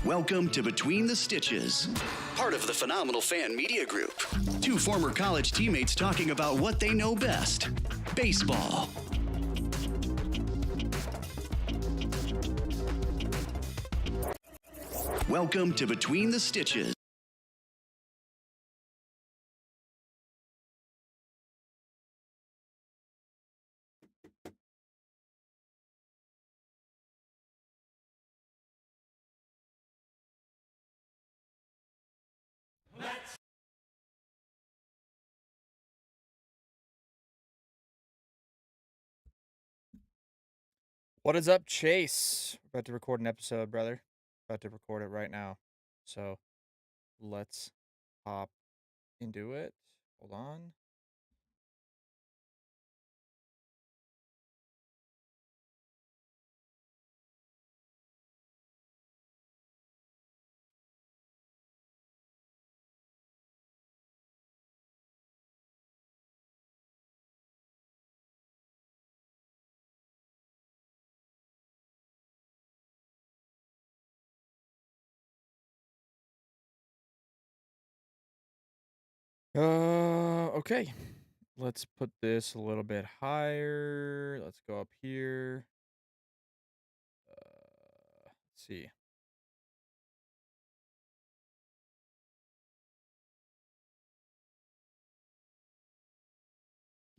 Welcome to Between the Stitches, part of the Phenomenal Fan Media Group. Two former college teammates talking about what they know best, baseball. Welcome to Between the Stitches. What is up, Chase? We're about to record an episode, brother. About to record it right now. So let's hop into it. Hold on. Okay. Let's put this a little bit higher. Let's go up here. Let's see.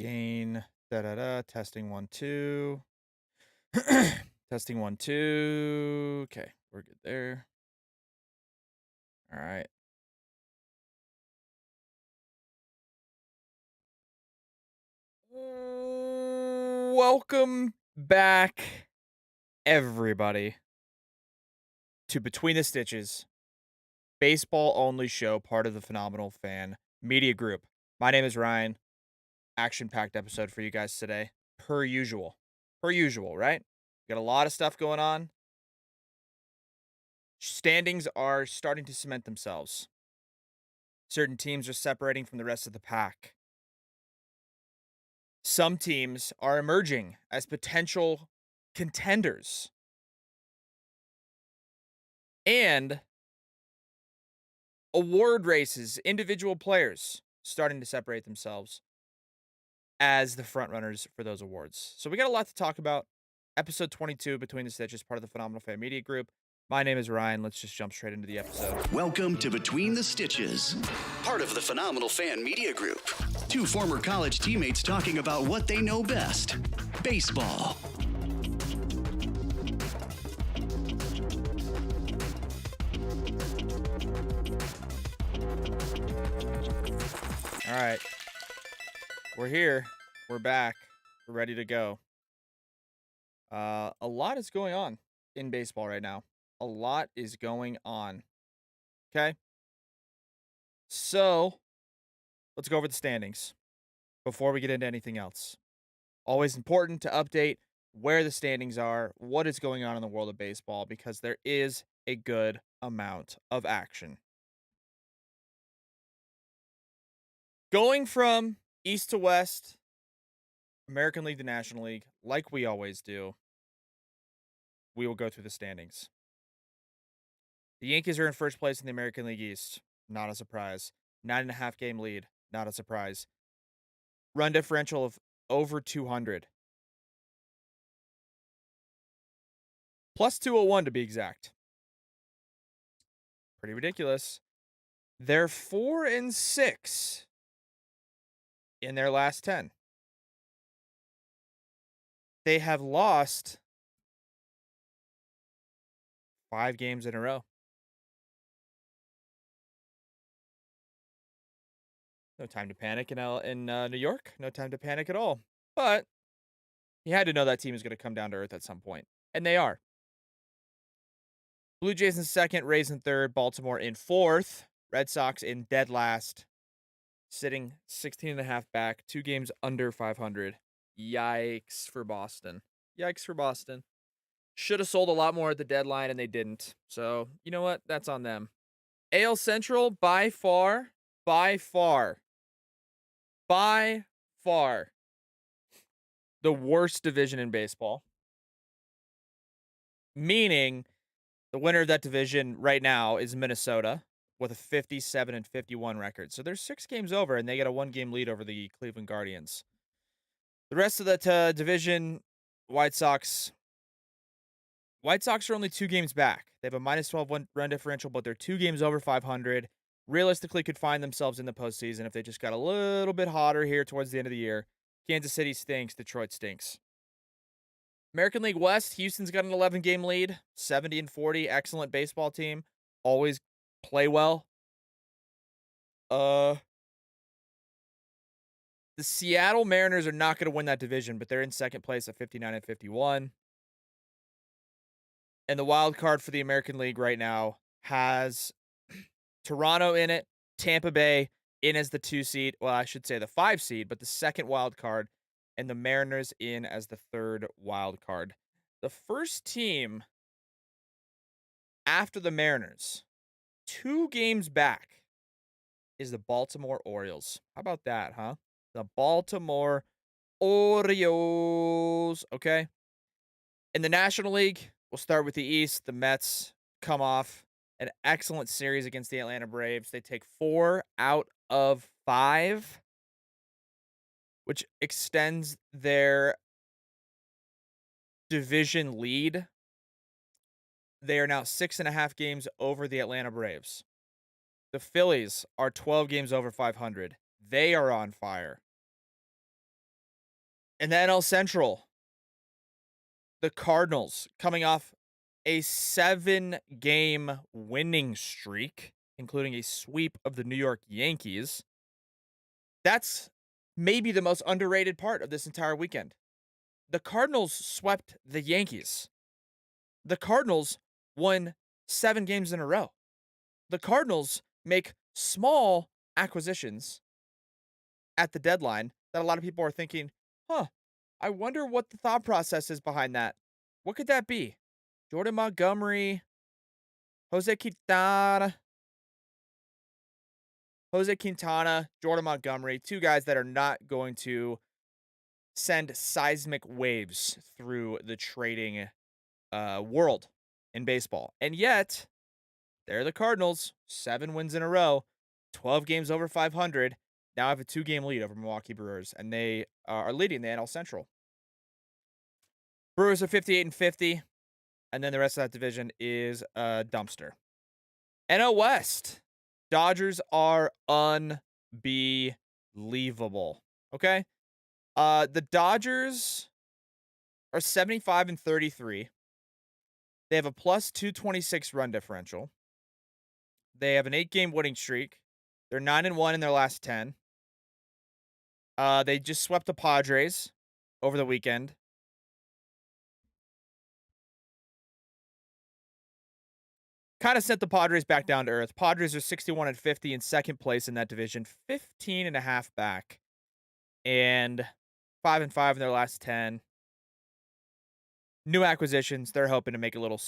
Gain. Da da da. Testing 1, 2. Testing 1, 2. Okay, we're good there. All right. Welcome back, everybody, to Between the Stitches, baseball only show, part of the Phenomenal Fan Media Group. My name is Ryan. Action-packed episode for you guys today, per usual. Per usual, right? Got a lot of stuff going on. Standings are starting to cement themselves. Certain teams are separating from the rest of the pack. Some teams are emerging as potential contenders. And award races, individual players starting to separate themselves as the frontrunners for those awards. So we got a lot to talk about. Episode 22, Between the Stitches, part of the Phenomenal Fan Media Group. My name is Ryan. Let's just jump straight into the episode. Welcome to Between the Stitches, part of the Phenomenal Fan Media Group. Two former college teammates talking about what they know best, baseball. All right. We're here. We're back. We're ready to go. A lot is going on in baseball right now. A lot is going on. Okay? So, let's go over the standings before we get into anything else. Always important to update where the standings are, what is going on in the world of baseball, because there is a good amount of action. Going from east to west, American League to National League, like we always do, we will go through the standings. The Yankees are in first place in the American League East. Not a surprise. 9.5 game lead. Not a surprise. Run differential of over 200. Plus 201 to be exact. Pretty ridiculous. They're 4-6 in their last 10. They have lost 5 games in a row. No time to panic in New York. No time to panic at all. But you had to know that team is going to come down to earth at some point. And they are. Blue Jays in second, Rays in third, Baltimore in fourth, Red Sox in dead last, sitting 16.5 back, 2 games under 500. Yikes for Boston. Yikes for Boston. Should have sold a lot more at the deadline, and they didn't. So, you know what? That's on them. AL Central, by far, the worst division in baseball. Meaning, The winner of that division right now is Minnesota with a 57-51 record. So they're 6 games over, and they get a 1-game lead over the Cleveland Guardians. The rest of that division, White Sox. White Sox are only 2 games back. They have a minus 12 run differential, but they're 2 games over 500. Realistically, could find themselves in the postseason if they just got a little bit hotter here towards the end of the year. Kansas City stinks. Detroit stinks. American League West, Houston's got an 11-game lead, 70-40, excellent baseball team, always play well. The Seattle Mariners are not going to win that division, but they're in second place at 59-51. And the wild card for the American League right now has Toronto in it, Tampa Bay in as the 2 seed. Well, I should say the 5 seed, but the second wild card, and the Mariners in as the 3rd wild card. The first team after the Mariners, 2 games back, is the Baltimore Orioles. How about that, huh? The Baltimore Orioles. Okay. In the National League, we'll start with the East. The Mets come off an excellent series against the Atlanta Braves. They take 4 out of 5, which extends their division lead. They are now 6.5 games over the Atlanta Braves. The Phillies are 12 games over 500. They are on fire. And the NL Central, the Cardinals coming off a 7-game winning streak, including a sweep of the New York Yankees. That's maybe the most underrated part of this entire weekend. The Cardinals swept the Yankees. The Cardinals won 7 games in a row. The Cardinals make small acquisitions at the deadline that a lot of people are thinking, I wonder what the thought process is behind that. What could that be? Jordan Montgomery, Jose Quintana, Jordan Montgomery, 2 guys that are not going to send seismic waves through the trading world in baseball. And yet, they're the Cardinals, 7 wins in a row, 12 games over 500. Now have a 2-game lead over Milwaukee Brewers, and they are leading the NL Central. Brewers are 58-50, and then the rest of that division is a dumpster. NL West, Dodgers are unbelievable. Okay? The Dodgers are 75-33. They have a plus 226 run differential. They have an 8-game winning streak. They're 9-1 in their last 10. They just swept the Padres over the weekend. Kind of sent the Padres back down to earth. Padres are 61-50 in second place in that division, 15.5 back, and 5-5 in their last 10. New acquisitions. They're hoping to make a little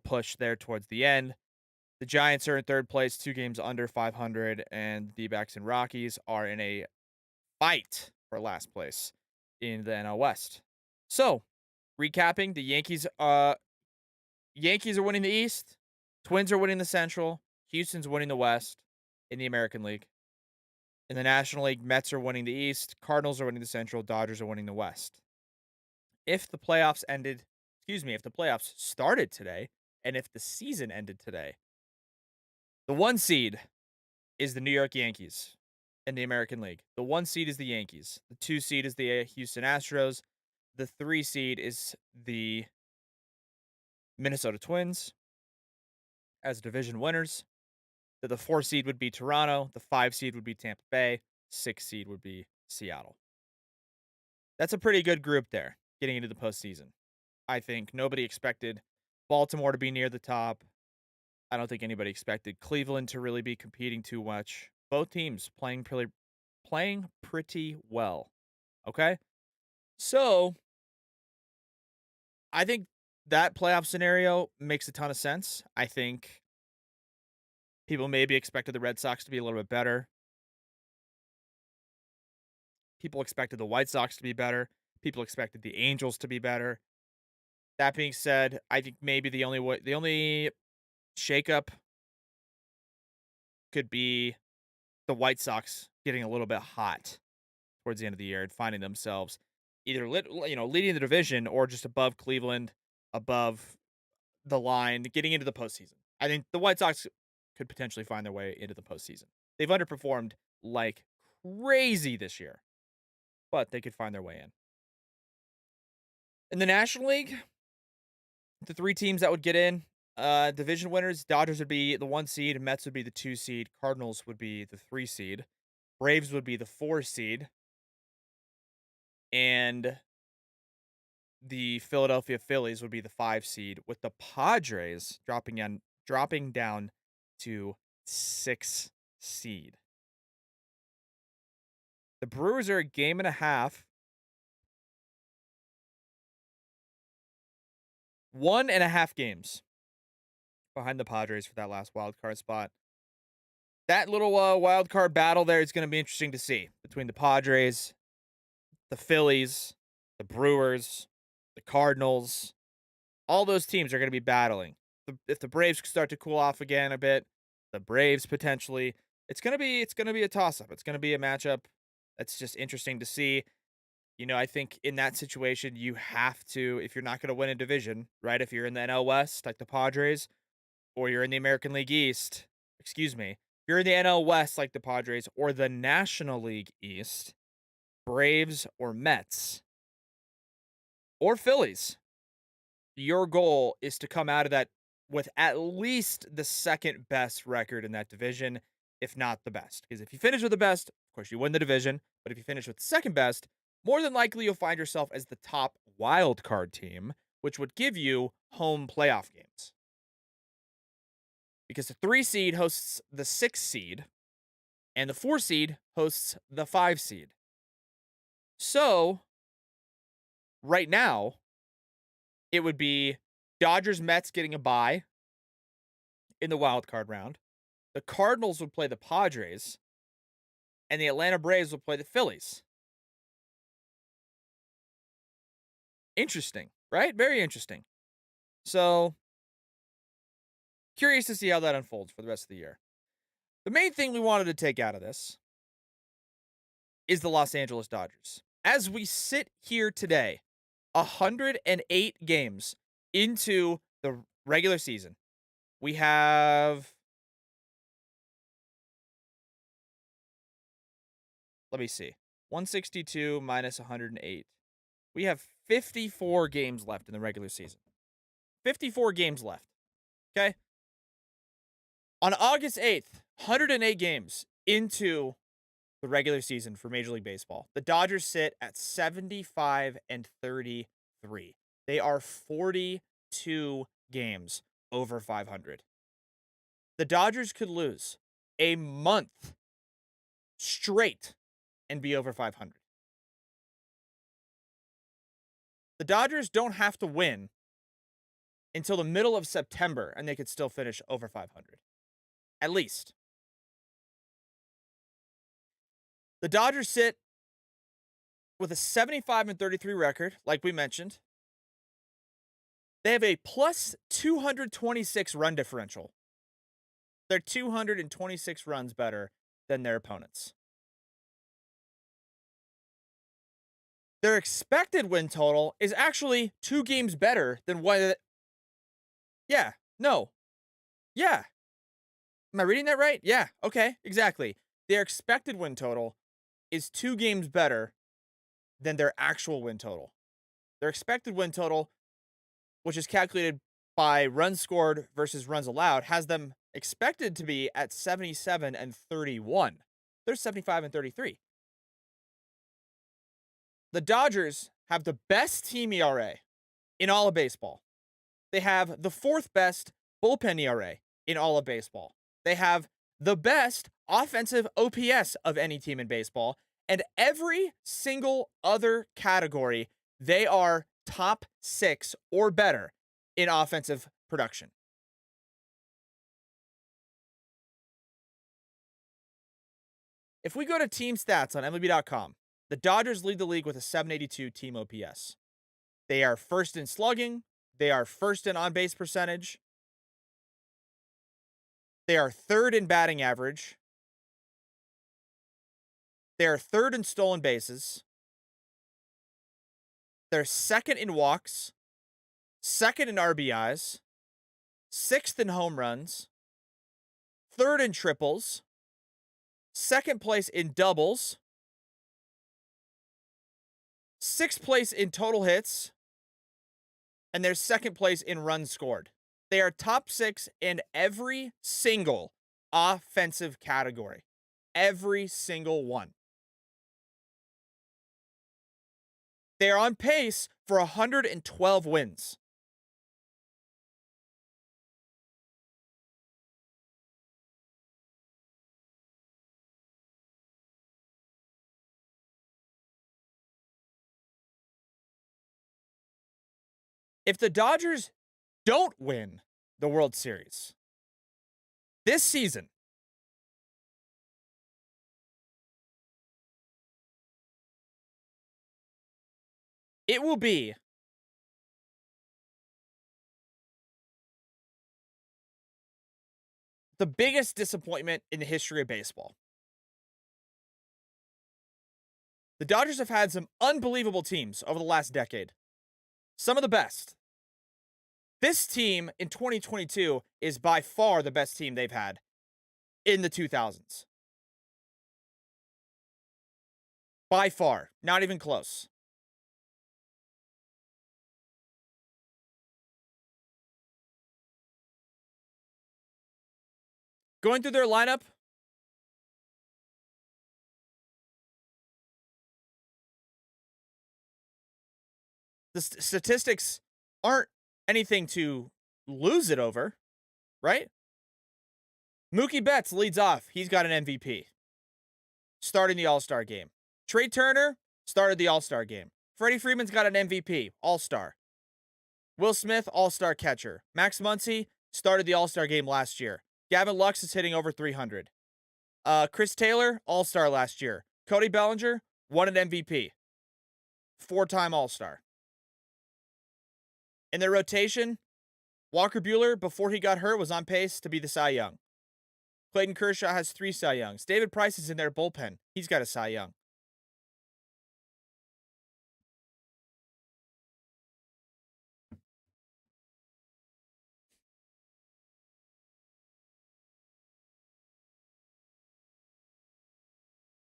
push there towards the end. The Giants are in third place, 2 games under 500, and the D-backs and Rockies are in a fight for last place in the NL West. So, recapping, the Yankees are winning the East, Twins are winning the Central, Houston's winning the West in the American League. In the National League, Mets are winning the East, Cardinals are winning the Central, Dodgers are winning the West. If the playoffs started today, and if the season ended today, the 1 seed is the New York Yankees in the American League. The 1 seed is the Yankees. The 2 seed is the Houston Astros. The 3 seed is the Minnesota Twins as division winners. The 4 seed would be Toronto. The 5 seed would be Tampa Bay. 6 seed would be Seattle. That's a pretty good group there getting into the postseason. I think nobody expected Baltimore to be near the top. I don't think anybody expected Cleveland to really be competing too much. Both teams playing pretty well. Okay? So, I think that playoff scenario makes a ton of sense. I think people maybe expected the Red Sox to be a little bit better. People expected the White Sox to be better. People expected the Angels to be better. That being said, I think maybe the only Shakeup could be the White Sox getting a little bit hot towards the end of the year and finding themselves either leading the division or just above Cleveland, above the line, getting into the postseason. I think the White Sox could potentially find their way into the postseason. They've underperformed like crazy this year, but they could find their way in. In the National League, the three teams that would get in, division winners, Dodgers would be the 1 seed, Mets would be the 2 seed, Cardinals would be the 3 seed, Braves would be the 4 seed, and the Philadelphia Phillies would be the 5 seed, with the Padres dropping down to 6 seed. The Brewers are a game and a half. 1.5 games behind the Padres for that last wild card spot. That little wild card battle there is going to be interesting to see between the Padres, the Phillies, the Brewers, the Cardinals. All those teams are going to be battling. If the Braves start to cool off again a bit, the Braves potentially, it's going to be a toss up. It's going to be a matchup that's just interesting to see. I think in that situation, you have to, if you're not going to win a division, right? If you're in the NL West, like the Padres, or you're in the American League East, excuse me, if you're in the NL West, like the Padres, or the National League East, Braves or Mets, or Phillies, your goal is to come out of that with at least the second best record in that division, if not the best. Because if you finish with the best, of course, you win the division. But if you finish with the second best, more than likely you'll find yourself as the top wild card team, which would give you home playoff games. Because the 3 seed hosts the 6 seed, and the 4 seed hosts the 5 seed. So, right now, it would be Dodgers Mets getting a bye in the wild card round. The Cardinals would play the Padres, and the Atlanta Braves would play the Phillies. Interesting, right? Very interesting. So, curious to see how that unfolds for the rest of the year. The main thing we wanted to take out of this is the Los Angeles Dodgers. As we sit here today, 108 games into the regular season, we have, let me see, 162 minus 108. We have 54 games left in the regular season. 54 games left. Okay? On August 8th, 108 games into the regular season for Major League Baseball, the Dodgers sit at 75 and 33. They are 42 games over 500. The Dodgers could lose a month straight and be over 500. The Dodgers don't have to win until the middle of September, and they could still finish over 500. At least. The Dodgers sit with a 75 and 33 record, like we mentioned. They have a plus 226 run differential. They're 226 runs better than their opponents. Their expected win total is actually 2 games better than what. Yeah, no. Yeah. Am I reading that right? Yeah, okay, exactly. Their expected win total is 2 games better than their actual win total. Their expected win total, which is calculated by runs scored versus runs allowed, has them expected to be at 77 and 31. They're 75 and 33. The Dodgers have the best team ERA in all of baseball. They have the 4th best bullpen ERA in all of baseball. They have the best offensive OPS of any team in baseball. And every single other category, they are top 6 or better in offensive production. If we go to team stats on MLB.com, the Dodgers lead the league with a 782 team OPS. They are first in slugging. They are first in on-base percentage. They are third in batting average. They are third in stolen bases. They're second in walks, second in RBIs, sixth in home runs, third in triples, second place in doubles, sixth place in total hits, and they're second place in runs scored. They are top 6 in every single offensive category. Every single one. They are on pace for 112 wins. If the Dodgers don't win the World Series this season, it will be the biggest disappointment in the history of baseball. The Dodgers have had some unbelievable teams over the last decade. Some of the best. This team in 2022 is by far the best team they've had in the 2000s. By far. Not even close. Going through their lineup, the statistics aren't anything to lose it over, right? Mookie Betts leads off. He's got an MVP. Starting the All-Star game. Trey Turner started the All-Star game. Freddie Freeman's got an MVP. All-Star. Will Smith, All-Star catcher. Max Muncy started the All-Star game last year. Gavin Lux is hitting over 300. Chris Taylor, All-Star last year. Cody Bellinger won an MVP. 4-time All-Star. In their rotation, Walker Buehler, before he got hurt, was on pace to be the Cy Young. Clayton Kershaw has 3 Cy Youngs. David Price is in their bullpen. He's got a Cy Young.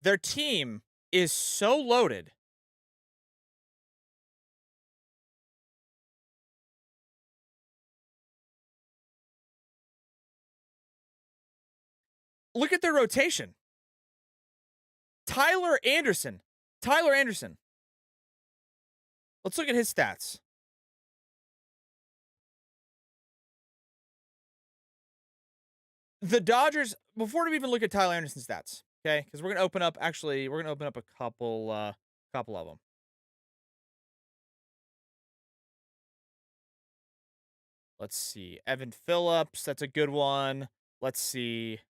Their team is so loaded. Look at their rotation. Tyler Anderson. Let's look at his stats. The Dodgers, before we even look at Tyler Anderson's stats, okay? Because we're gonna open up a couple of them. Let's see. Evan Phillips, that's a good one. Let's see.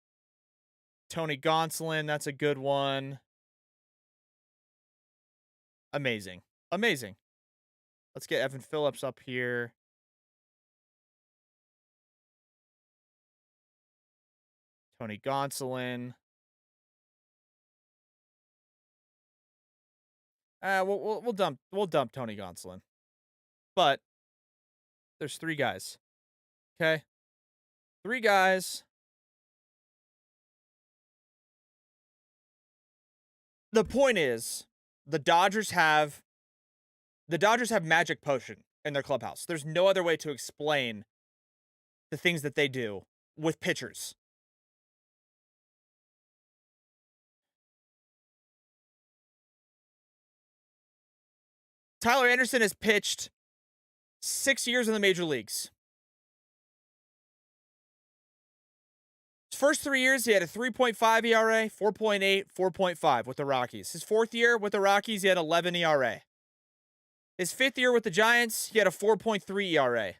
Tony Gonsolin, that's a good one. Amazing. Let's get Evan Phillips up here. Tony Gonsolin. We'll dump Tony Gonsolin. But there's 3 guys. Okay? 3 guys. The point is, the Dodgers have magic potion in their clubhouse. There's no other way to explain the things that they do with pitchers. Tyler Anderson has pitched 6 years in the major leagues. His first 3 years, he had a 3.5 ERA, 4.8, 4.5 with the Rockies. His 4th year with the Rockies, he had 11 ERA. His 5th year with the Giants, he had a 4.3 ERA.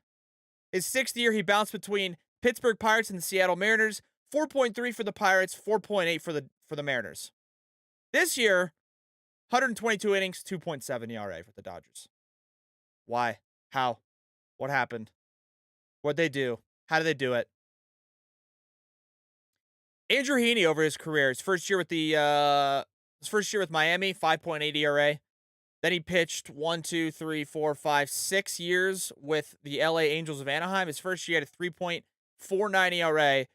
His 6th year, he bounced between Pittsburgh Pirates and the Seattle Mariners, 4.3 for the Pirates, 4.8 for the Mariners. This year, 122 innings, 2.7 ERA for the Dodgers. Why? How? What happened? What'd they do? How did they do it? Andrew Heaney over his career, his first year with Miami, 5.8 ERA. Then he pitched 1, 2, 3, 4, 5, 6 years with the LA Angels of Anaheim. His first year had a 3.49 ERA.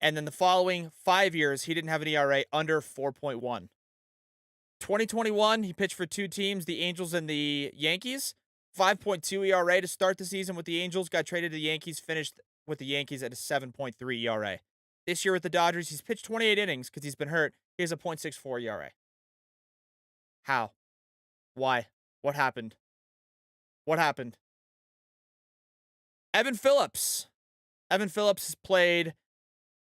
And then the following 5 years, he didn't have an ERA under 4.1. 2021, he pitched for two teams, the Angels and the Yankees. 5.2 ERA to start the season with the Angels. Got traded to the Yankees, finished with the Yankees at a 7.3 ERA. This year with the Dodgers, he's pitched 28 innings because he's been hurt. He has a .64 ERA. How? Why? What happened? What happened? Evan Phillips. Evan Phillips has played.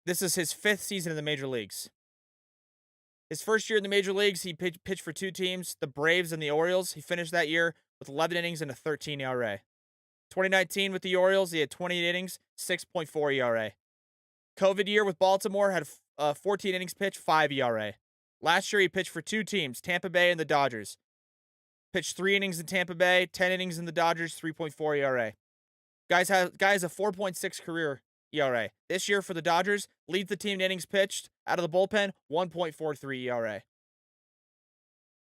This is his 5th season in the major leagues. His first year in the major leagues, he pitched for two teams, the Braves and the Orioles. He finished that year with 11 innings and a 13 ERA. 2019 with the Orioles, he had 28 innings, 6.4 ERA. COVID year with Baltimore, had 14 innings pitched, 5 ERA. Last year, he pitched for two teams, Tampa Bay and the Dodgers. Pitched 3 innings in Tampa Bay, 10 innings in the Dodgers, 3.4 ERA. Guys has a 4.6 career ERA. This year for the Dodgers, leads the team in innings pitched out of the bullpen, 1.43 ERA.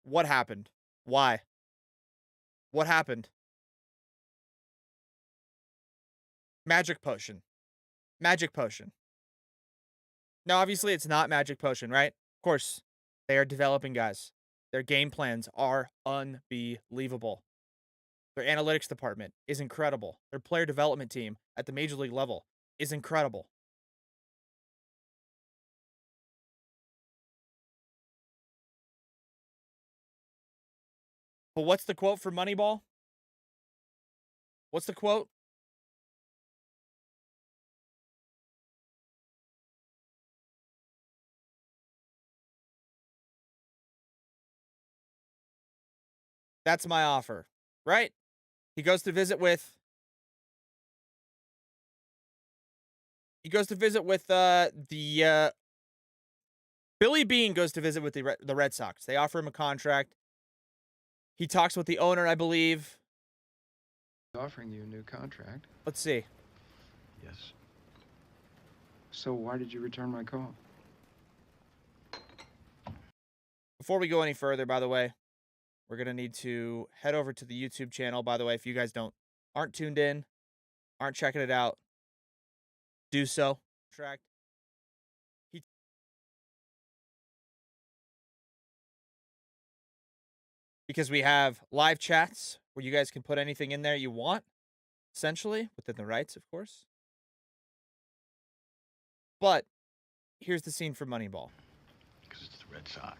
What happened? Why? What happened? Magic potion. Magic potion. Now, obviously, it's not magic potion, right? Of course, they are developing guys. Their game plans are unbelievable. Their analytics department is incredible. Their player development team at the major league level is incredible. But what's the quote for Moneyball? What's the quote? That's my offer, right? He goes to visit with the Billy Beane goes to visit with the Red Sox. They offer him a contract. He talks with the owner, I believe. Offering you a new contract. Let's see. Yes. So why did you return my call? Before we go any further, by the way, we're going to need to head over to the YouTube channel. By the way, if you guys aren't tuned in, aren't checking it out, do so. Because we have live chats where you guys can put anything in there you want, essentially, within the rights, of course. But here's the scene for Moneyball. Because it's the Red Sox.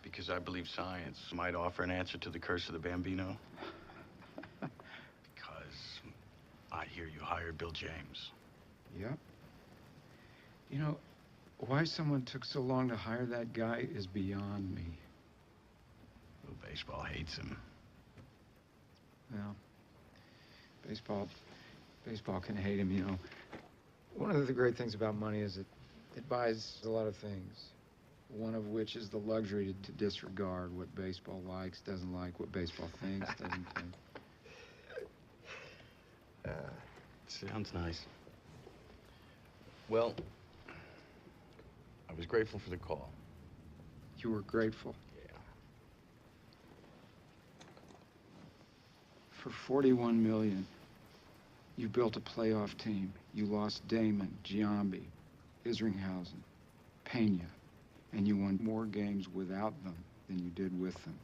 Because I believe science might offer an answer to the curse of the Bambino. Because I hear you hired Bill James. Yep. You know, why someone took so long to hire that guy is beyond me. Well, baseball hates him. Well, baseball can hate him, you know. One of the great things about money is it buys a lot of things. One of which is the luxury to disregard what baseball likes, doesn't like, what baseball thinks, doesn't think. Sounds nice. Well, I was grateful for the call. You were grateful. Yeah. For $41 million, you built a playoff team. You lost Damon, Giambi, Isringhausen, Pena, and you won more games without them than you did with them.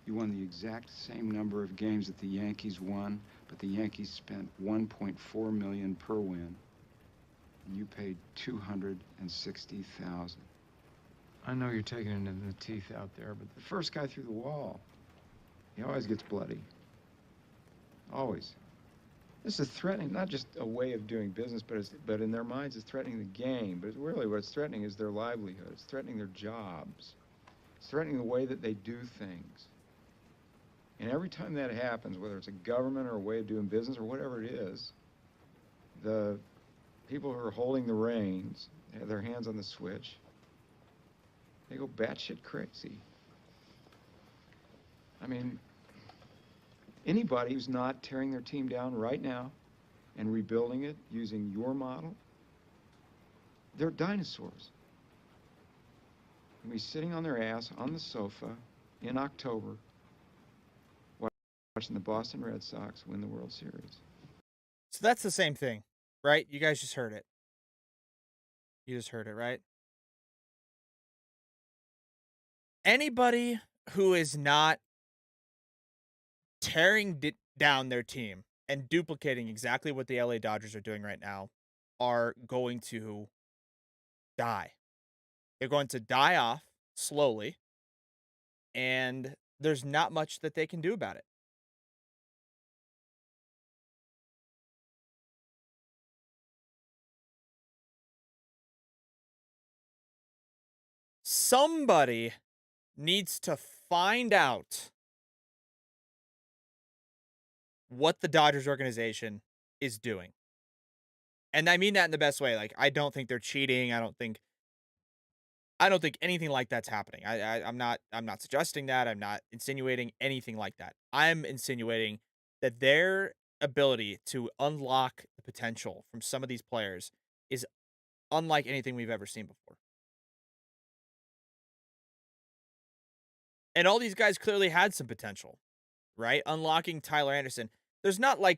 You won the exact same number of games that the Yankees won, but the Yankees spent $1.4 million per win, and you paid $260,000. I know you're taking it in the teeth out there, but the first guy through the wall, he always gets bloody. Always. This is threatening, not just a way of doing business, but in their minds it's threatening the game. But really what it's threatening is their livelihood. It's threatening their jobs. It's threatening the way that they do things. And every time that happens, whether it's a government or a way of doing business or whatever it is, the people who are holding the reins, have their hands on the switch, they go batshit crazy. I mean, anybody who's not tearing their team down right now and rebuilding it using your model, They're dinosaurs. They'll be sitting on their ass on the sofa in October watching the Boston Red Sox win the World Series. So that's the same thing, right? You guys just heard it. You just heard it, right? Anybody who is not tearing down their team and duplicating exactly what the LA Dodgers are doing right now are going to die. They're going to die off slowly, and there's not much that they can do about it. Somebody needs to find out what the Dodgers organization is doing. And I mean that in the best way. Like, I don't think they're cheating. I don't think anything like that's happening. I'm not suggesting that. I'm not insinuating anything like that. I'm insinuating that their ability to unlock the potential from some of these players is unlike anything we've ever seen before. And all these guys clearly had some potential, right? Unlocking Tyler Anderson. There's nothing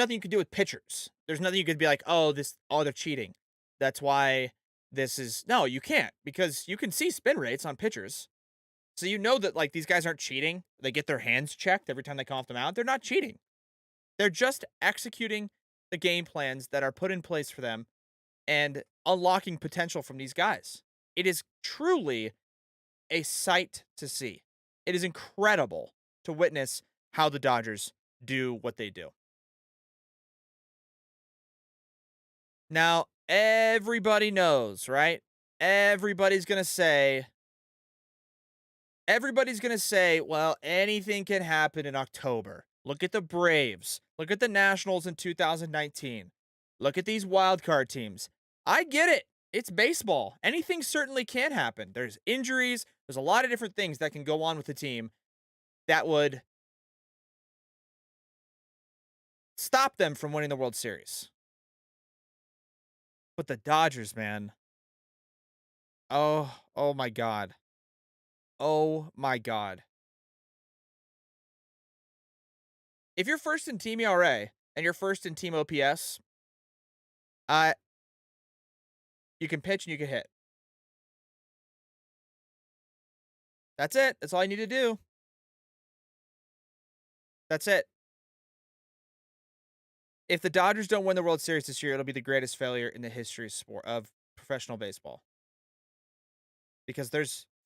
you could do with pitchers. There's nothing you could be like, they're cheating. That's why this is no, you can't, because you can see spin rates on pitchers. So you know that like these guys aren't cheating. They get their hands checked every time they come off the mound. They're not cheating. They're just executing the game plans that are put in place for them and unlocking potential from these guys. It is truly a sight to see. It is incredible to witness how the Dodgers do what they do. Now, everybody knows, right? Everybody's going to say, well, anything can happen in October. Look at the Braves. Look at the Nationals in 2019. Look at these wildcard teams. I get it. It's baseball. Anything certainly can happen. There's injuries. There's a lot of different things that can go on with the team that would stop them from winning the World Series. But the Dodgers, man. Oh my God. Oh my God. If you're first in team ERA and you're first in team OPS, you can pitch and you can hit. That's it. That's all you need to do. That's it. If the Dodgers don't win the World Series this year, it'll be the greatest failure in the history of professional baseball. Because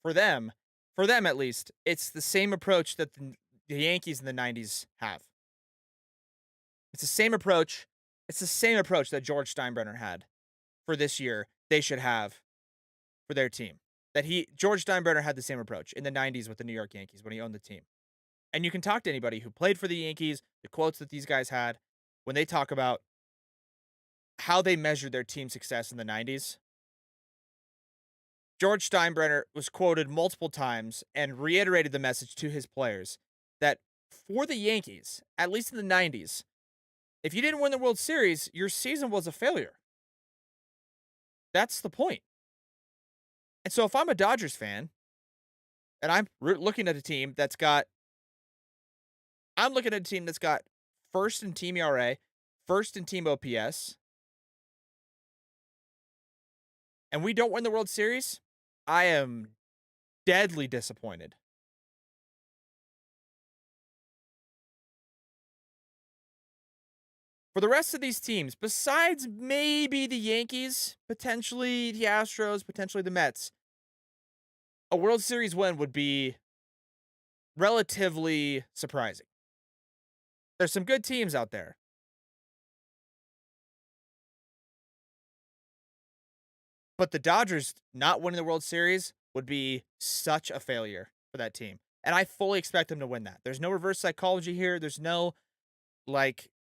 for them at least, it's the same approach that the Yankees in the 90s have. It's the same approach. It's the same approach that George Steinbrenner had for this year. They should have for their team. George Steinbrenner had the same approach in the 90s with the New York Yankees when he owned the team. And you can talk to anybody who played for the Yankees, the quotes that these guys had when they talk about how they measured their team success in the 90s. George Steinbrenner was quoted multiple times and reiterated the message to his players that for the Yankees, at least in the 90s, if you didn't win the World Series, your season was a failure. That's the point. And so if I'm a Dodgers fan and I'm looking at a team that's got first in team ERA, first in team OPS, and we don't win the World Series, I am deadly disappointed. For the rest of these teams, besides maybe the Yankees, potentially the Astros, potentially the Mets, a World Series win would be relatively surprising. There's some good teams out there. But the Dodgers not winning the World Series would be such a failure for that team. And I fully expect them to win that. There's no reverse psychology here. There's no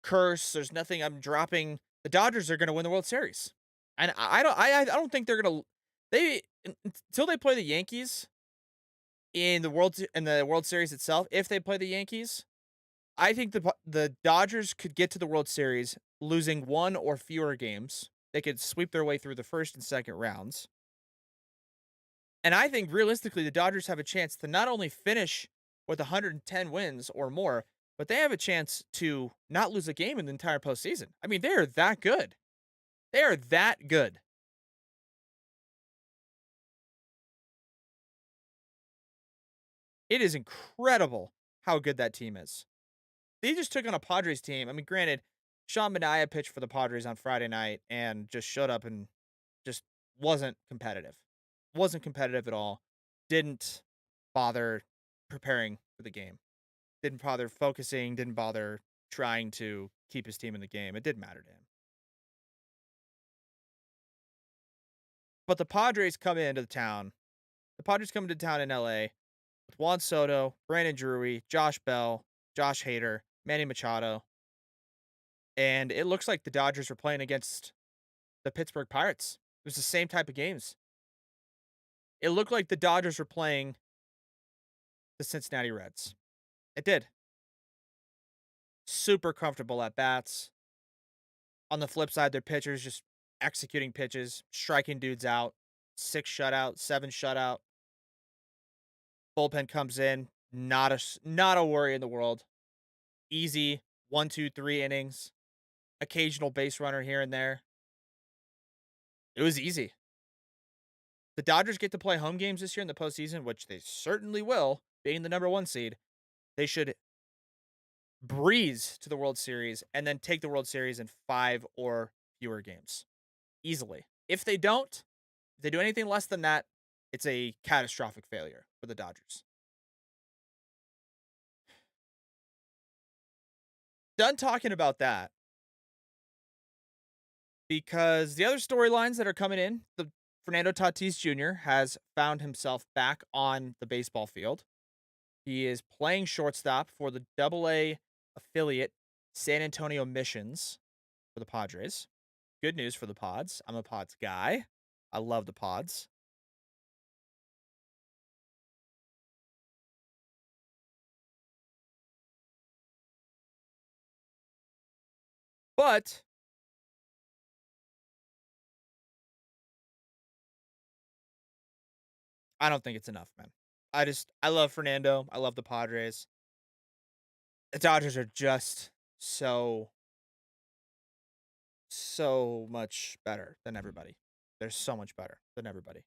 curse. There's nothing I'm dropping. The Dodgers are going to win the World Series. And I don't think they're going to until they play the Yankees in the World Series itself. If they play the Yankees, I think the Dodgers could get to the World Series losing one or fewer games They could sweep their way through the first and second rounds. And I think realistically, the Dodgers have a chance to not only finish with 110 wins or more, but they have a chance to not lose a game in the entire postseason. I mean, they are that good. They are that good. It is incredible how good that team is. They just took on a Padres team. I mean, granted, Sean Manaea pitched for the Padres on Friday night and just showed up and just wasn't competitive. Wasn't competitive at all. Didn't bother preparing for the game. Didn't bother focusing. Didn't bother trying to keep his team in the game. It didn't matter to him. But the Padres come into the town. The Padres come into town in LA with Juan Soto, Brandon Drury, Josh Bell, Josh Hader, Manny Machado. And it looks like the Dodgers were playing against the Pittsburgh Pirates. It was the same type of games. It looked like the Dodgers were playing the Cincinnati Reds. It did. Super comfortable at bats. On the flip side, their pitchers just executing pitches, striking dudes out. 6 shutout, 7 shutout. Bullpen comes in, not a worry in the world. Easy 1, 2, 3 innings. Occasional base runner here and there. It was easy. The Dodgers get to play home games this year in the postseason, which they certainly will, being the number 1 seed. They should breeze to the World Series and then take the World Series in 5 or fewer games. Easily. If they don't, if they do anything less than that, it's a catastrophic failure for the Dodgers. Done talking about that, because the other storylines that are coming in, the Fernando Tatis Jr. has found himself back on the baseball field. He is playing shortstop for the AA affiliate San Antonio Missions for the Padres. Good news for the Pods. I'm a Pods guy. I love the Pods. But I don't think it's enough, man. I love Fernando. I love the Padres. The Dodgers are just so much better than everybody. They're so much better than everybody.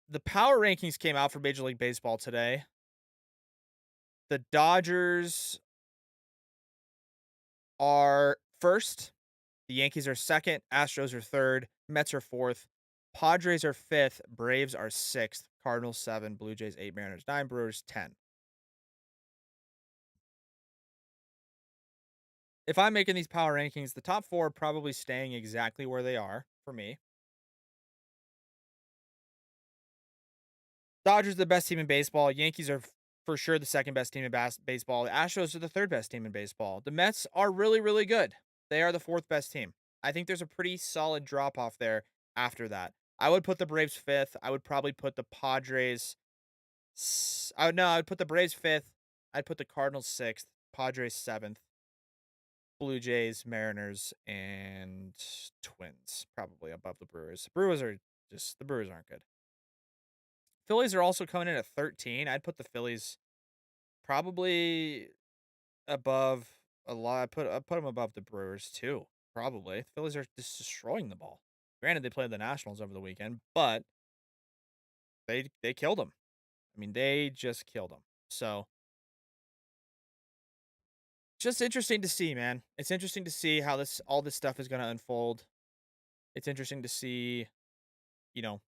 The power rankings came out for Major League Baseball today. The Dodgers are first. The Yankees are second. Astros are third. Mets are fourth. Padres are fifth. Braves are sixth. Cardinals 7. Blue Jays 8. Mariners 9. Brewers 10. If I'm making these power rankings, the top 4 are probably staying exactly where they are for me. Dodgers are the best team in baseball. Yankees are for sure the second best team in baseball. The Astros are the third best team in baseball. The Mets are really, really good. They are the fourth best team. I think there's a pretty solid drop off there after that. I would put the Braves fifth. I would probably put the Padres. I would put the Braves fifth. I'd put the Cardinals sixth. Padres seventh. Blue Jays, Mariners, and Twins probably above the Brewers. The Brewers aren't good. Phillies are also coming in at 13. I'd put the Phillies probably above a lot. I put them above the Brewers too. Probably. The Phillies are just destroying the ball. Granted, they played the Nationals over the weekend, but they killed them. I mean, they just killed them. So just interesting to see, man. It's interesting to see how all this stuff is going to unfold. It's interesting to see, you know,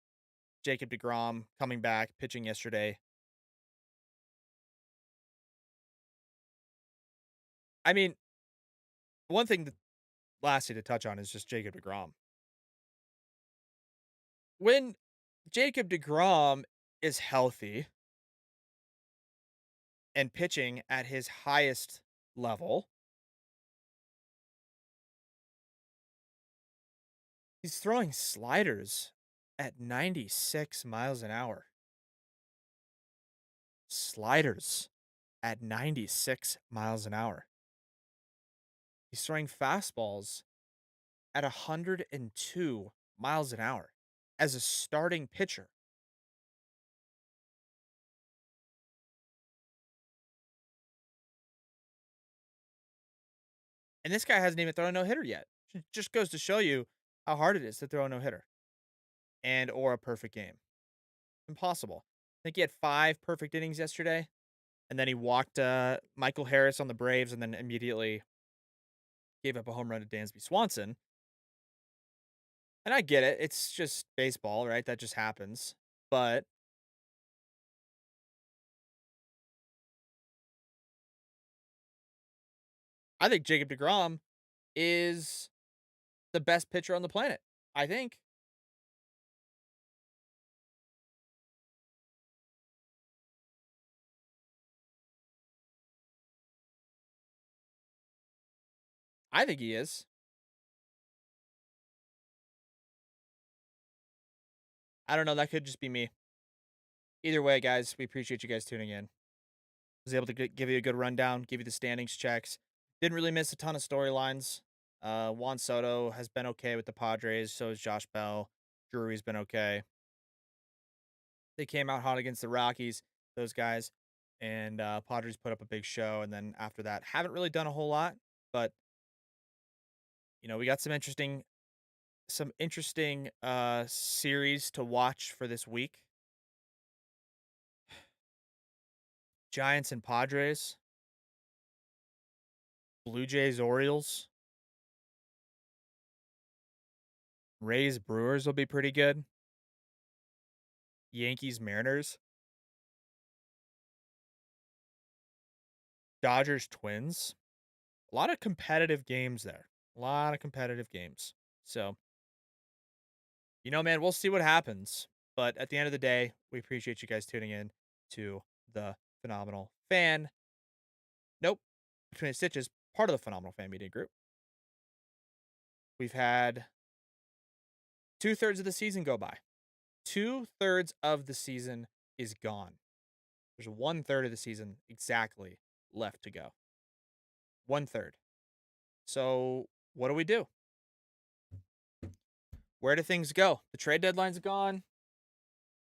Jacob deGrom coming back, pitching yesterday. I mean, one thing that lastly to touch on is just Jacob deGrom. When Jacob deGrom is healthy and pitching at his highest level, he's throwing sliders at 96 miles an hour. Sliders at 96 miles an hour. He's throwing fastballs at 102 miles an hour as a starting pitcher. And this guy hasn't even thrown a no-hitter yet. Just goes to show you how hard it is to throw a no-hitter and or a perfect game. Impossible. I think he had 5 perfect innings yesterday, and then he walked Michael Harris on the Braves and then immediately gave up a home run to Dansby Swanson. And I get it. It's just baseball, right? That just happens. But I think Jacob deGrom is the best pitcher on the planet. I think. I think he is. I don't know. That could just be me. Either way, guys, we appreciate you guys tuning in. Was able to give you a good rundown, give you the standings checks. Didn't really miss a ton of storylines. Juan Soto has been okay with the Padres. So has Josh Bell. Drury's been okay. They came out hot against the Rockies, those guys. And Padres put up a big show. And then after that, haven't really done a whole lot. But, we got some interesting series to watch for this week. Giants and Padres. Blue Jays, Orioles. Rays, Brewers will be pretty good. Yankees, Mariners. Dodgers, Twins. A lot of competitive games there. A lot of competitive games. So, man, we'll see what happens. But at the end of the day, we appreciate you guys tuning in to the Phenomenal Fan. Nope. Between the Stitches, part of the Phenomenal Fan Media Group. We've had 2/3 of the season go by. 2/3 of the season is gone. There's 1/3 of the season exactly left to go. 1/3. So what do we do? Where do things go? The trade deadline's gone.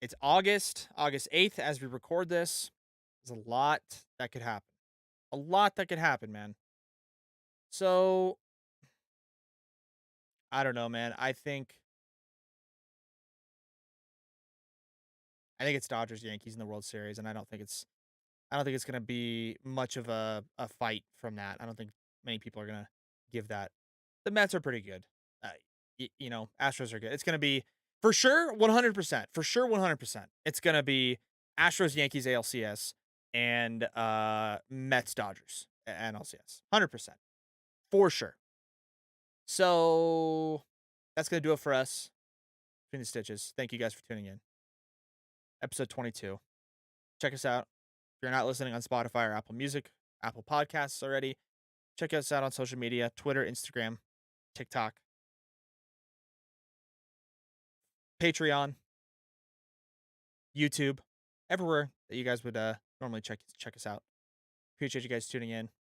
It's August 8th as we record this. There's a lot that could happen. A lot that could happen, man. So I don't know, man. I think it's Dodgers Yankees in the World Series, and I don't think it's going to be much of a fight from that. I don't think many people are going to give that. The Mets are pretty good. Astros are good. It's going to be for sure 100%. For sure 100%. It's going to be Astros, Yankees, ALCS, and Mets, Dodgers, NLCS. 100%. For sure. So that's going to do it for us. Between the Stitches. Thank you guys for tuning in. Episode 22. Check us out. If you're not listening on Spotify or Apple Music, Apple Podcasts already, check us out on social media, Twitter, Instagram, TikTok, Patreon, YouTube, everywhere that you guys would normally check us out. Appreciate you guys tuning in.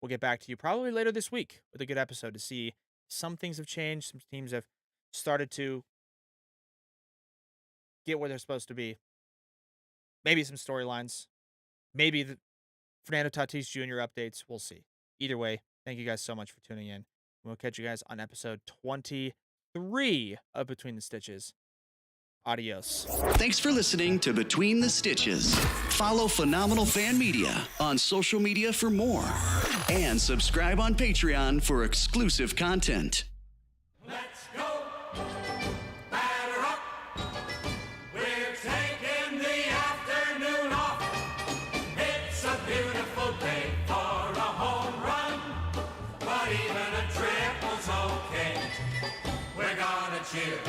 We'll get back to you probably later this week with a good episode to see some things have changed. Some teams have started to get where they're supposed to be. Maybe some storylines. Maybe the Fernando Tatis Jr. updates. We'll see. Either way, thank you guys so much for tuning in. We'll catch you guys on episode 23 of Between the Stitches. Adios. Thanks for listening to Between the Stitches. Follow Phenomenal Fan Media on social media for more. And subscribe on Patreon for exclusive content. Let's go. Batter up. We're taking the afternoon off. It's a beautiful day for a home run. But even a triple's okay. We're gonna cheer.